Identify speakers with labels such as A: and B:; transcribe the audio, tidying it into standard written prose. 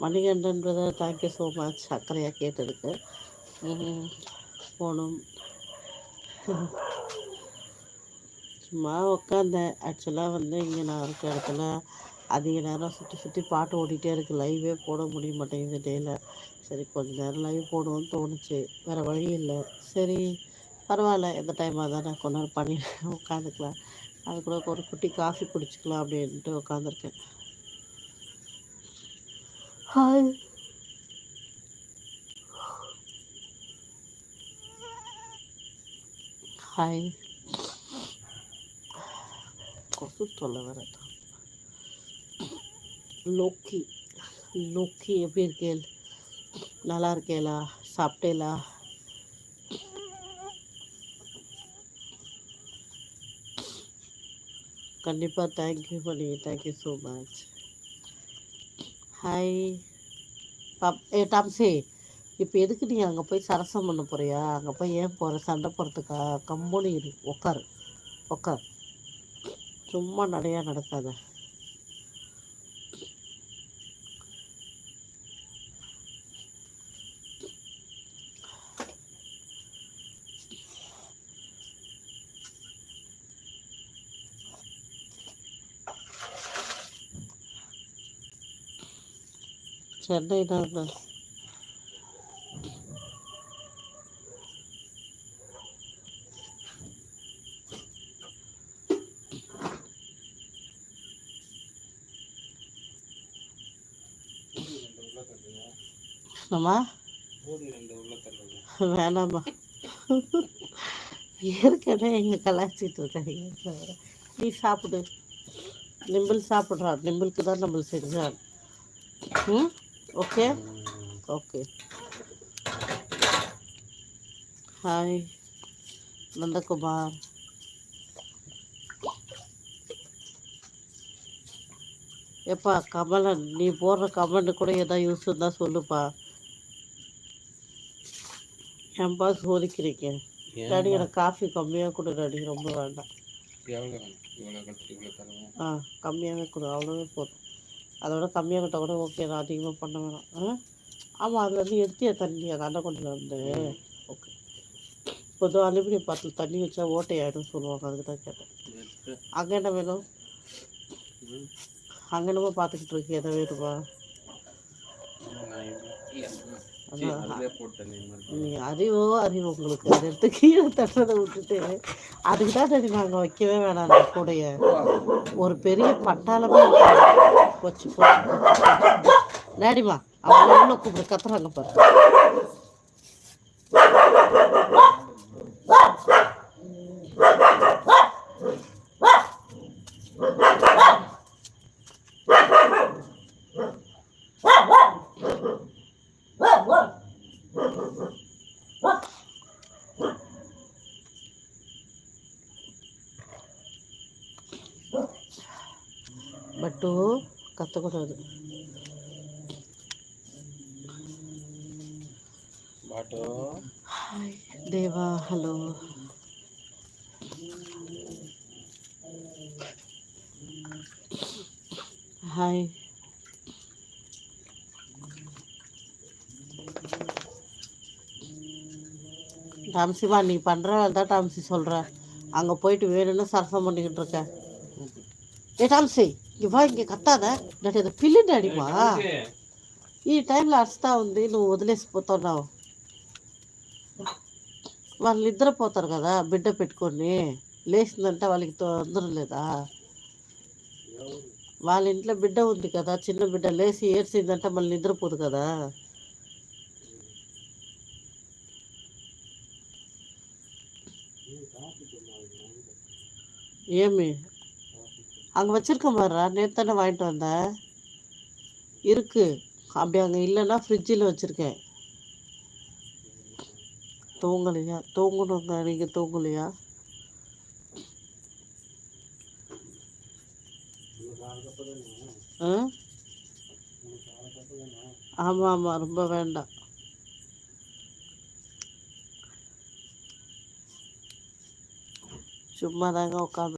A: Manikandan brother, thank you so much அக்கறையாக கேட்டதுக்கு. போகணும். சும்மா உட்காந்தேன். ஆக்சுவலாக இங்கே நான் இருக்க இடத்துல அதிக நேரம் சுற்றி சுற்றி பாட்டு ஓடிட்டே இருக்குது. லைவே போட முடிய மாட்டேங்குது டேயில். சரி கொஞ்ச நேரம் லைவ் போடுவோன்னு தோணுச்சு, வேறு வழி இல்லை. சரி பரவாயில்ல, எந்த டைமாக தானே கொஞ்ச நேரம் பண்ணி உட்காந்துக்கலாம். அதுக்குள்ள ஒரு குட்டி காஃபி குடிச்சிக்கலாம் அப்படின்ட்டு உட்காந்துருக்கேன். ஹாய். ஹாய். கொசு தொல்லை வேறு. லோக்கி லோக்கி எப்படி இருக்கேள்? நல்லா இருக்கேளா? சாப்பிட்டேலா? கண்டிப்பாக தேங்க்யூ பண்ணி, தேங்க்யூ ஸோ மச். ஹாய் டாம்ஸே, இப்போ எதுக்கு நீ அங்கே போய் சரசம் பண்ண போறியா? அங்கே போய் ஏன் போகிற? சண்டை போகிறதுக்கா? கம்பெனி இரு, உட்கார் உட்கார், சும்மா நிறையா நடக்காத. சென்னை தான். நம்ம வேணாமா, ஏற்கனவே எங்கள் கலாச்சிட்டு இருக்காங்க. நீ சாப்பிடு, நிம்பிள் சாப்பிட்றா. நிம்பிளுக்கு தான் நம்ம செஞ்சான். Okay okay. ஹாய் நந்தகுமார். எப்பா கமலன், நீ போடுற கமெண்ட் கூட எதாவது யூஸ் இருந்தால் சொல்லுப்பா. ஏன்பா சோதிக்கிறீங்க? டாடி எனக்கு காஃபி கம்மியாக கொடு டாடி, ரொம்ப வேண்டாம். கம்மியாகவே கொடு, அவ்வளோவே போதும். அதோட கம்மியாக கிட்ட கூட ஓகே, நான் அதிகமாக பண்ண வேணாம். ஆமாம், அதுலேருந்து எடுத்திய தண்ணி அந்த அண்டை வந்து. ஓகே, பொதுவாக அலுமினிய பாத்திரம் தண்ணி வச்சா ஓட்டையாயிடும் சொல்லுவாங்க, அதுக்கு தான் கேட்டேன். அங்கே என்ன வேணும்? அங்கே என்னமோ பார்த்துக்கிட்டு இருக்கு, எதை வேணுமா? நீ அறிவோ அறிவு உங்களுக்கு. அதை எடுத்து கீழே தட்டுறதை விட்டுட்டு அதுக்கு தான் சரி நாங்கள் வைக்கவே வேணாம். அந்த கூடைய ஒரு பெரிய பட்டாளமே போச்சு போச்சு டேடிமா. அவங்க உள்ள கூப்பிட்டு கத்துறாங்க பாரு. பட்டு கத்தக்கூடாது. தேவா ஹலோ. ஹாய். டாம்சிமா, நீ பண்ணுற வேலை தான் டாம்சி சொல்கிற. அங்கே போயிட்டு வேணும்னு சரசம் பண்ணிக்கிட்டு இருக்க. ఏ టామ్సీ ఇవా ఇంక కత్తాదా డాడీ, అది పిల్లి డాడీమా. ఈ టైంలో అరుస్తా ఉంది, నువ్వు వదిలేసిపోతున్నావు. వాళ్ళు నిద్రపోతారు కదా బిడ్డ పెట్టుకొని. లేచిందంటే వాళ్ళకి తొందర లేదా? వాళ్ళ ఇంట్లో బిడ్డ ఉంది కదా, చిన్న బిడ్డ. లేచి ఏడ్చిందంటే మళ్ళీ నిద్రపోదు కదా. ஏமி அங்கே வச்சுருக்க மாதிரா, நேற்று தானே வாங்கிட்டு வந்தேன். இருக்கு அப்படி, அங்கே இல்லைன்னா ஃப்ரிட்ஜில் வச்சுருக்கேன். தூங்கலையா? தூங்கணுங்க, நீங்கள் தூங்கலையா? ஆமாம் ஆமாம், ரொம்ப வேண்டாம். சும்மா தாங்க உட்காந்து